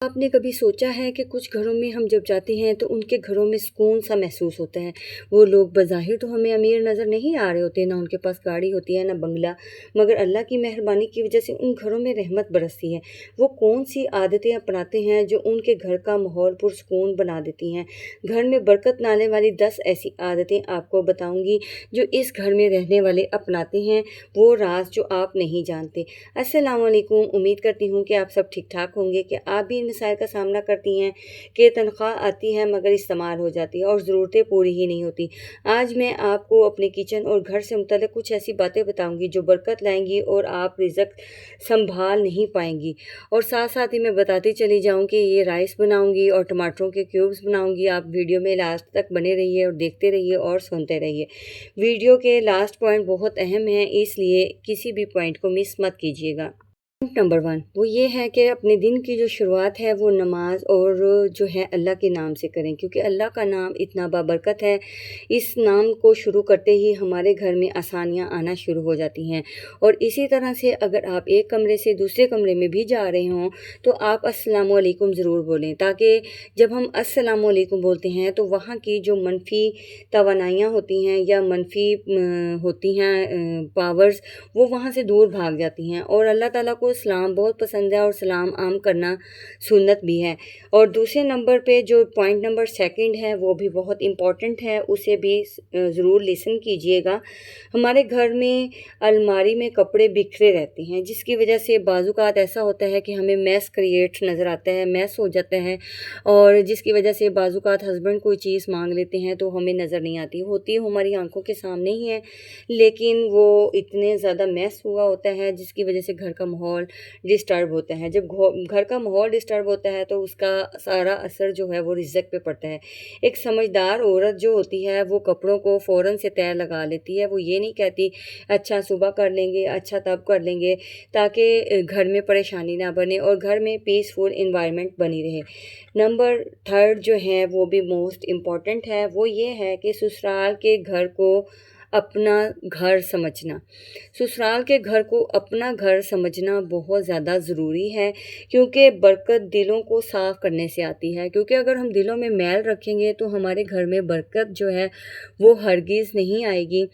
آپ نے کبھی سوچا ہے کہ کچھ گھروں میں ہم جب جاتے ہیں تو ان کے گھروں میں سکون سا محسوس ہوتا ہے۔ وہ لوگ بظاہر تو ہمیں امیر نظر نہیں آ رہے ہوتے، نہ ان کے پاس گاڑی ہوتی ہے نہ بنگلہ، مگر اللہ کی مہربانی کی وجہ سے ان گھروں میں رحمت برستی ہے۔ وہ کون سی عادتیں اپناتے ہیں جو ان کے گھر کا ماحول پرسکون بنا دیتی ہیں۔ گھر میں برکت لانے والی 10 ایسی عادتیں آپ کو بتاؤں گی جو اس گھر میں رہنے والے اپناتے ہیں، وہ راز جو آپ نہیں جانتے۔ السلام علیکم، امید کرتی ہوں کہ آپ سب ٹھیک ٹھاک ہوں گے، کہ آپ بھی ان مسائل کا سامنا کرتی ہیں کہ تنخواہ آتی ہے مگر استعمال ہو جاتی ہے اور ضرورتیں پوری ہی نہیں ہوتی۔ آج میں آپ کو اپنے کچن اور گھر سے متعلق کچھ ایسی باتیں بتاؤں گی جو برکت لائیں گی اور آپ رزق سنبھال نہیں پائیں گی۔ اور ساتھ ساتھ ہی میں بتاتی چلی جاؤں کہ یہ رائس بناؤں گی اور ٹماٹروں کے کیوبز بناؤں گی۔ آپ ویڈیو میں لاسٹ تک بنے رہیے اور دیکھتے رہیے اور سنتے رہیے۔ ویڈیو کے لاسٹ پوائنٹ بہت اہم ہیں، اس لیے کسی بھی پوائنٹ کو مس مت کیجیے گا۔ پوائنٹ نمبر 1 وہ یہ ہے کہ اپنے دن کی جو شروعات ہے وہ نماز اور جو ہے اللہ کے نام سے کریں، کیونکہ اللہ کا نام اتنا بابرکت ہے۔ اس نام کو شروع کرتے ہی ہمارے گھر میں آسانیاں آنا شروع ہو جاتی ہیں۔ اور اسی طرح سے اگر آپ ایک کمرے سے دوسرے کمرے میں بھی جا رہے ہوں تو آپ السلام علیکم ضرور بولیں، تاکہ جب ہم السلام علیکم بولتے ہیں تو وہاں کی جو منفی توانائیاں ہوتی ہیں یا منفی ہوتی ہیں پاورز، وہ وہاں سے دور بھاگ جاتی ہیں۔ اور اللہ تعالیٰ کو سلام بہت پسند ہے اور سلام عام کرنا سنت بھی ہے۔ اور دوسرے نمبر پہ جو پوائنٹ نمبر 2 ہے وہ بھی بہت امپورٹنٹ ہے، اسے بھی ضرور لسن کیجئے گا۔ ہمارے گھر میں الماری میں کپڑے بکھرے رہتے ہیں، جس کی وجہ سے بعض اوقات ایسا ہوتا ہے کہ ہمیں میس کریٹ نظر آتا ہے، میس ہو جاتا ہے، اور جس کی وجہ سے بعض اوقات ہسبینڈ کوئی چیز مانگ لیتے ہیں تو ہمیں نظر نہیں آتی ہوتی، ہماری آنکھوں کے سامنے ہی ہے، لیکن وہ اتنے زیادہ میس ہوا ہوتا ہے جس کی وجہ سے گھر کا ماحول ڈسٹرب ہوتا ہے۔ جب گھر کا ماحول ڈسٹرب ہوتا ہے تو اس کا سارا اثر جو ہے وہ رزق پہ پڑتا ہے۔ ایک سمجھدار عورت جو ہوتی ہے وہ کپڑوں کو فوراً سے طے لگا لیتی ہے، وہ یہ نہیں کہتی اچھا صبح کر لیں گے، اچھا تب کر لیں گے، تاکہ گھر میں پریشانی نہ بنے اور گھر میں پیسفل انوائرمنٹ بنی رہے۔ نمبر 3 جو ہے وہ بھی موسٹ امپورٹنٹ ہے، وہ یہ ہے کہ سسرال کے گھر کو اپنا گھر سمجھنا۔ سسرال کے گھر کو اپنا گھر سمجھنا بہت زیادہ ضروری ہے، کیونکہ برکت دلوں کو صاف کرنے سے آتی ہے۔ کیونکہ اگر ہم دلوں میں میل رکھیں گے تو ہمارے گھر میں برکت جو ہے وہ ہرگز نہیں آئے گی۔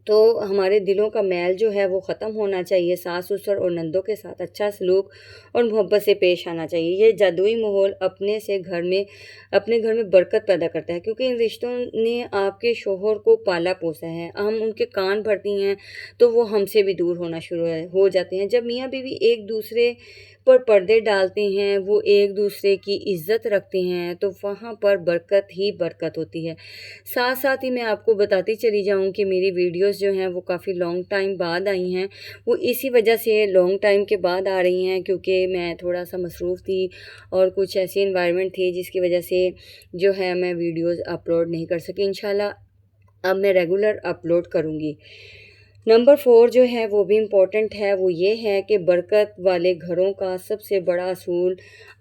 تو ہمارے دلوں کا میل جو ہے وہ ختم ہونا چاہیے، ساس سسر اور نندوں کے ساتھ اچھا سلوک اور محبت سے پیش آنا چاہیے۔ یہ جادوئی ماحول اپنے گھر میں برکت پیدا کرتا ہے، کیونکہ ان رشتوں نے آپ کے شوہر کو پالا پوسا ہے۔ ہم ان کے کان بھرتی ہیں تو وہ ہم سے بھی دور ہونا شروع ہو جاتے ہیں۔ جب میاں بیوی ایک دوسرے پر پردے ڈالتے ہیں، وہ ایک دوسرے کی عزت رکھتے ہیں، تو وہاں پر برکت ہی برکت ہوتی ہے۔ ساتھ ساتھ ہی میں آپ کو بتاتی چلی جاؤں کہ میری ویڈیوز جو ہیں وہ کافی لانگ ٹائم بعد آئی ہیں۔ وہ اسی وجہ سے لانگ ٹائم کے بعد آ رہی ہیں کیونکہ میں تھوڑا سا مصروف تھی اور کچھ ایسی انوائرمنٹ تھی جس کی وجہ سے جو ہے میں ویڈیوز اپلوڈ نہیں کر سکی۔ انشاءاللہ اب میں ریگولر اپلوڈ کروں گی۔ نمبر 4 جو ہے وہ بھی امپورٹنٹ ہے، وہ یہ ہے کہ برکت والے گھروں کا سب سے بڑا اصول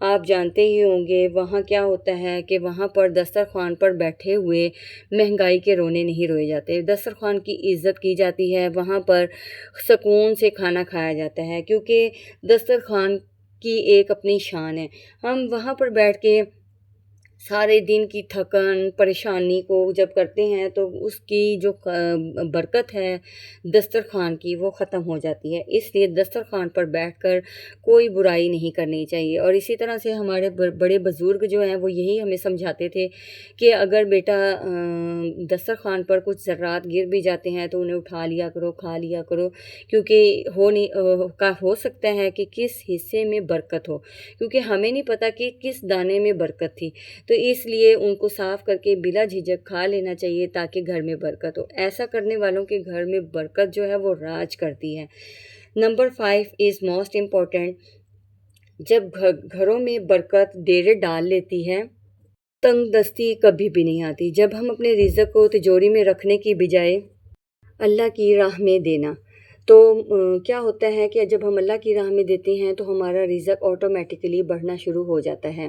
آپ جانتے ہی ہوں گے۔ وہاں کیا ہوتا ہے کہ وہاں پر دسترخوان پر بیٹھے ہوئے مہنگائی کے رونے نہیں روئے جاتے، دسترخوان کی عزت کی جاتی ہے، وہاں پر سکون سے کھانا کھایا جاتا ہے، کیونکہ دسترخوان کی ایک اپنی شان ہے۔ ہم وہاں پر بیٹھ کے سارے دن کی تھکن پریشانی کو جب کرتے ہیں تو اس کی جو برکت ہے دسترخوان کی وہ ختم ہو جاتی ہے۔ اس لیے دسترخوان پر بیٹھ کر کوئی برائی نہیں کرنی چاہیے۔ اور اسی طرح سے ہمارے بڑے بزرگ جو ہیں وہ یہی ہمیں سمجھاتے تھے کہ اگر بیٹا دسترخوان پر کچھ ذرات گر بھی جاتے ہیں تو انہیں اٹھا لیا کرو، کھا لیا کرو، کیونکہ ہو سکتا ہے کہ کس حصے میں برکت ہو، کیونکہ ہمیں نہیں پتہ کہ کس دانے میں برکت تھی، تو اس لیے ان کو صاف کر کے بلا جھجک کھا لینا چاہیے تاکہ گھر میں برکت ہو۔ ایسا کرنے والوں کے گھر میں برکت جو ہے وہ راج کرتی ہے۔ نمبر 5 از موسٹ امپورٹنٹ، جب گھروں میں برکت ڈیرے ڈال لیتی ہے تنگ دستی کبھی بھی نہیں آتی۔ جب ہم اپنے رزق کو تجوری میں رکھنے کی بجائے اللہ کی راہ میں دینا، تو کیا ہوتا ہے کہ جب ہم اللہ کی راہ میں دیتے ہیں تو ہمارا رزق آٹومیٹکلی بڑھنا شروع ہو جاتا ہے۔